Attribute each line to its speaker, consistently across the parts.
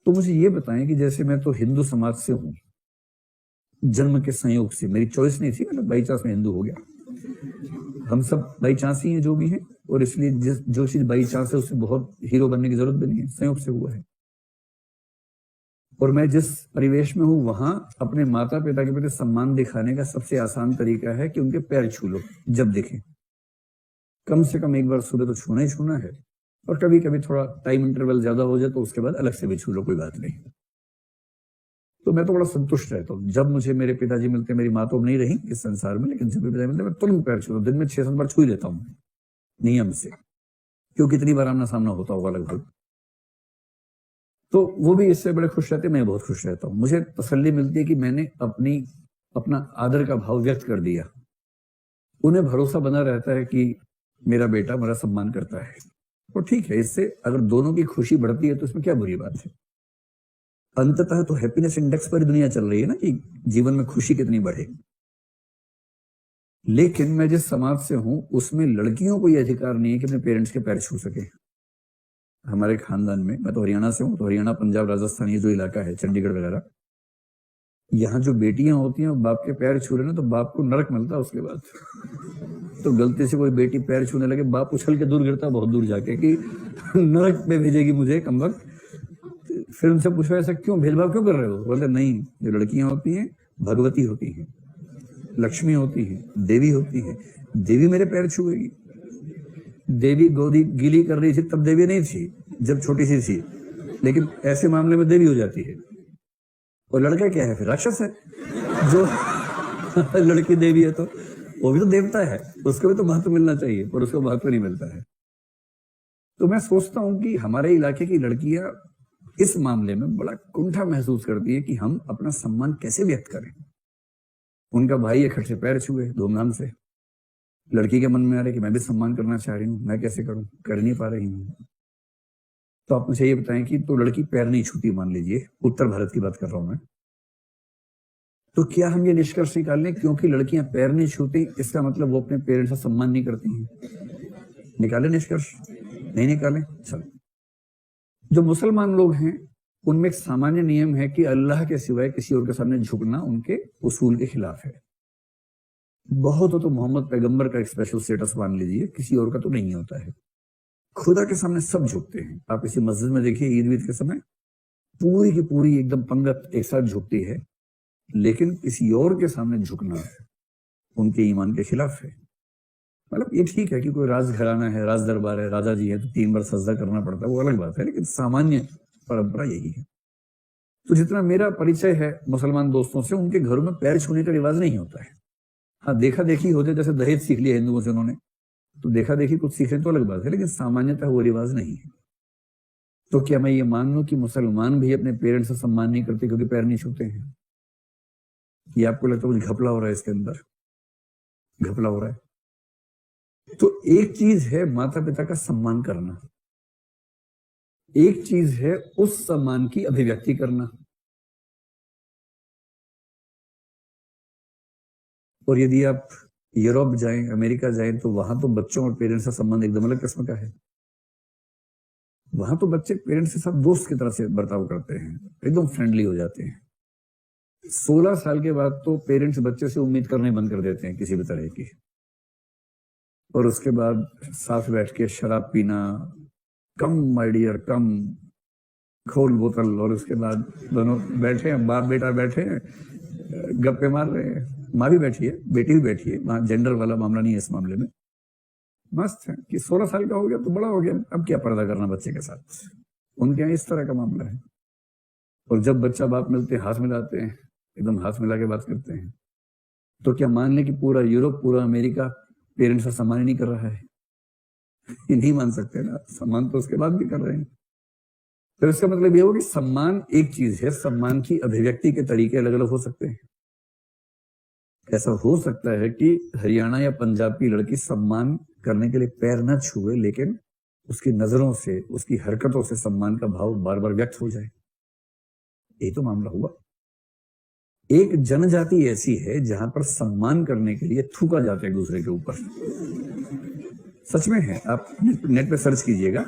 Speaker 1: तो मुझे ये बताएं कि जैसे मैं तो हिंदू समाज से हूं, जन्म के संयोग से, मेरी चॉइस नहीं थी, मतलब बाई चांस में हिंदू हो गया। हम सब बाई चांस ही हैं जो भी हैं, और इसलिए जो चीज बाई चांस है उससे बहुत हीरो बनने की जरूरत भी नहीं है, संयोग से हुआ है। और मैं जिस परिवेश में हूं वहां अपने माता पिता के प्रति सम्मान दिखाने का सबसे आसान तरीका है कि उनके पैर छू लो जब देखें। कम से कम एक बार सुबह तो छूना ही छूना है, और कभी कभी थोड़ा टाइम इंटरवल ज्यादा हो जाए तो उसके बाद अलग से भी छू लो, कोई बात नहीं। तो मैं तो बड़ा संतुष्ट रहता हूँ जब मुझे मेरे पिताजी मिलते। मेरी माँ तो अब नहीं रही इस संसार में, लेकिन जब भी पिताजी मिलते मैं तुरंत पैर छूता हूँ। दिन में 6-7 बार छू ही लेता हूँ नियम से, क्योंकि कितनी बार आमना सामना होता होगा लगभग। तो वो भी इससे बड़े खुश रहते हैं, मैं बहुत खुश रहता हूँ। मुझे तसल्ली मिलती है कि मैंने अपना आदर का भाव व्यक्त कर दिया। उन्हें भरोसा बना रहता है कि मेरा बेटा मेरा सम्मान करता है, और ठीक है, इससे अगर दोनों की खुशी बढ़ती है तो इसमें क्या बुरी बात है। अंततः तो हैप्पीनेस इंडेक्स पर दुनिया चल रही है ना, कि जीवन में खुशी कितनी बढ़े। लेकिन मैं जिस समाज से हूं उसमें लड़कियों को यह अधिकार नहीं है कि अपने पेरेंट्स के पैर छू सके। हमारे खानदान में, मैं तो हरियाणा से हूं, तो हरियाणा, पंजाब, राजस्थान, ये जो इलाका है, चंडीगढ़ वगैरह, यहाँ जो बेटियां होती हैं बाप के पैर छू रहे ना तो बाप को नरक मिलता है उसके बाद। तो गलती से कोई बेटी पैर छूने लगे, बाप उछल के दूर गिरता बहुत दूर जाके कि नरक में भेजेगी मुझे कमबख्त। फिर उनसे पूछो ऐसा क्यों, भेदभाव क्यों कर रहे हो? बोलते नहीं, जो लड़कियां होती हैं भगवती होती हैं, लक्ष्मी होती है, देवी होती है। देवी मेरे पैर छुएगी। देवी गोदी गीली कर रही थी तब देवी नहीं थी, जब छोटी सी थी, लेकिन ऐसे मामले में देवी हो जाती है। और लड़का क्या है फिर? राक्षस है। जो लड़की देवी है तो वो भी तो देवता है, उसको भी तो महत्व मिलना चाहिए, पर उसको महत्व नहीं मिलता है। तो मैं सोचता हूं कि हमारे इलाके की लड़कियां इस मामले में बड़ा कुंठा महसूस करती है कि हम अपना सम्मान कैसे व्यक्त करें। उनका भाई इकट्ठे पैर छुए धूमधाम से, लड़की के मन में आ रहा है कि मैं भी सम्मान करना चाह रही हूँ, मैं कैसे करूं, कर नहीं पा रही हूँ। तो आप मुझे ये बताएं कि तो लड़की पैर नहीं छूती, मान लीजिए उत्तर भारत की बात कर रहा हूं मैं, तो क्या हम ये निष्कर्ष निकाल लें क्योंकि लड़कियां पैर नहीं छूती इसका मतलब वो अपने पेरेंट्स का सम्मान नहीं करती हैं? निकाले निष्कर्ष? नहीं निकाले? चलो, जो मुसलमान लोग हैं उनमें एक सामान्य नियम है कि अल्लाह के सिवाय किसी और के सामने झुकना उनके उसूल के खिलाफ है। बहुत हो तो मोहम्मद पैगंबर का एक स्पेशल स्टेटस मान लीजिए, किसी और का तो नहीं होता है। खुदा के सामने सब झुकते हैं। आप किसी मस्जिद में देखिए ईद वीद के समय पूरी की पूरी एकदम पंगत एक साथ झुकती है, लेकिन किसी और के सामने झुकना उनके ईमान के खिलाफ है। मतलब ये ठीक है कि कोई राज घराना है, राज दरबार है, राजा जी है तो 3 बार सजदा करना पड़ता है, वो अलग बात है, लेकिन सामान्य परंपरा यही है। तो जितना मेरा परिचय है मुसलमान दोस्तों से, उनके घरों में पैर छूने का रिवाज नहीं होता है। हाँ, देखा देखी होते, जैसे दहेज सीख लिया हिंदुओं से उन्होंने, तो देखा देखी कुछ सीखने तो अलग बात है, लेकिन सामान्यतः वो रिवाज नहीं है। तो क्या मैं ये मान लूं कि मुसलमान भी अपने पेरेंट्स का सम्मान नहीं करते क्योंकि पैर नहीं छूते हैं? ये आपको लगता है कुछ घपला हो रहा है इसके अंदर? घपला हो रहा है। तो एक चीज है माता पिता का सम्मान करना, एक चीज है उस सम्मान की अभिव्यक्ति करना। और यदि आप यूरोप जाएं, अमेरिका जाएं, तो वहां तो बच्चों और पेरेंट्स का संबंध एकदम अलग किस्म का है। वहां तो बच्चे पेरेंट्स के साथ दोस्त की तरह से बर्ताव करते हैं, एकदम फ्रेंडली हो जाते हैं। 16 साल के बाद तो पेरेंट्स बच्चे से उम्मीद करने बंद कर देते हैं किसी भी तरह की, और उसके बाद साथ बैठ के शराब पीना, कम माय डियर कम, खोल बोतल, और उसके बाद दोनों बैठे हैं, बाप बेटा बैठे हैं, गप्पे मार रहे हैं, माँ भी बैठी है, बेटी भी बैठी है, वहां जेंडर वाला मामला नहीं है इस मामले में। मस्त है कि 16 साल का हो गया तो बड़ा हो गया, अब क्या पर्दा करना बच्चे के साथ। उनके यहाँ इस तरह का मामला है। और जब बच्चा बाप मिलते हैं हाथ मिलाते हैं, एकदम हाथ मिला के बात करते हैं। तो क्या मान लें कि पूरा यूरोप, पूरा अमेरिका पेरेंट्स का सम्मान ही नहीं कर रहा है? ये नहीं मान सकते ना, सम्मान तो उसके बाद भी कर रहे हैं। तो इसका मतलब ये हो कि सम्मान एक चीज है, सम्मान की अभिव्यक्ति के तरीके अलग अलग हो सकते हैं। ऐसा हो सकता है कि हरियाणा या पंजाब की लड़की सम्मान करने के लिए पैर न छुए, लेकिन उसकी नजरों से, उसकी हरकतों से सम्मान का भाव बार बार व्यक्त हो जाए। यही तो मामला हुआ। एक जनजाति ऐसी है जहां पर सम्मान करने के लिए थूका जाता है एक दूसरे के ऊपर। सच में है, आप नेट पे सर्च कीजिएगा।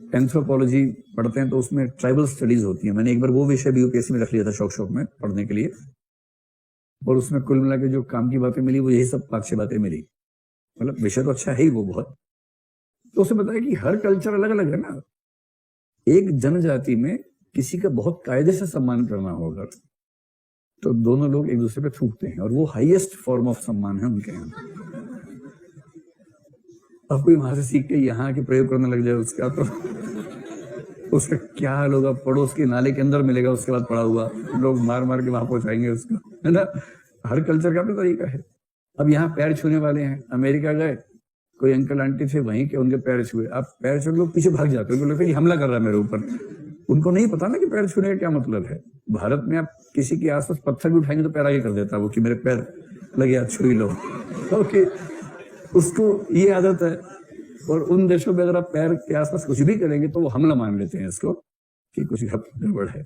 Speaker 1: एंथ्रोपोलॉजी पढ़ते हैं तो उसमें ट्राइबल स्टडीज होती है। मैंने एक बार वो विषय भी यूपीएससी में रख लिया था शौक में पढ़ने के लिए, और उसमें कुल मिला के जो काम की बातें मिली वो यही सब 5-6 बातें मिली। मतलब विषय तो अच्छा है ही वो बहुत। तो उसे बताया कि हर कल्चर अलग अलग है ना। एक जनजाति में किसी का बहुत कायदे से सम्मान करना होगा तो दोनों लोग एक दूसरे पे थूकते हैं, और वो हाईएस्ट फॉर्म ऑफ सम्मान है उनके यहाँ। अब कोई वहां से सीख के यहाँ के प्रयोग करने लग जाए उसका, तो उसका क्या हाल होगा। पड़ोस के नाले के अंदर मिलेगा उसके बाद पड़ा हुआ, लोग मार मार के वहां पहुंचाएंगे उसको, है ना। हर कल्चर का अपना तरीका है। अब यहाँ पैर छूने वाले हैं, अमेरिका गए, कोई अंकल आंटी थे वहीं के, उनके पैर छुए, आप पैर छू लोग पीछे भाग जाते हैं, फिर हमला कर रहा है मेरे ऊपर। उनको नहीं पता ना कि पैर छूने का क्या मतलब है। भारत में आप किसी के आसपास पत्थर भी उठाएंगे तो पैर आगे कर देता वो कि मेरे पैर लगे, आप छू ही लो। ओके, उसको ये आदत है। और उन देशों में अगर आप पैर के आसपास कुछ भी करेंगे तो वो हमला मान लेते हैं इसको कि कुछ गड़बड़ है।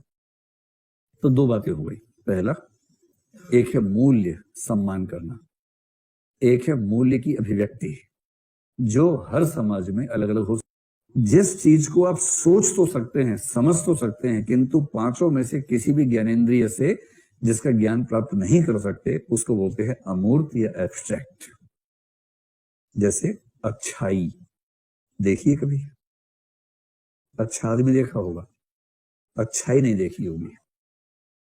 Speaker 1: तो 2 बातें हो गई। पहला, एक है मूल्य सम्मान करना, एक है मूल्य की अभिव्यक्ति, जो हर समाज में अलग अलग हो। जिस चीज को आप सोच तो सकते हैं, समझ तो सकते हैं, किंतु 5 में से किसी भी ज्ञानेंद्रिय से जिसका ज्ञान प्राप्त नहीं कर सकते, उसको बोलते हैं अमूर्त या एब्स्ट्रैक्ट। जैसे अच्छाई देखिए, कभी अच्छा आदमी देखा होगा, अच्छाई नहीं देखी होगी।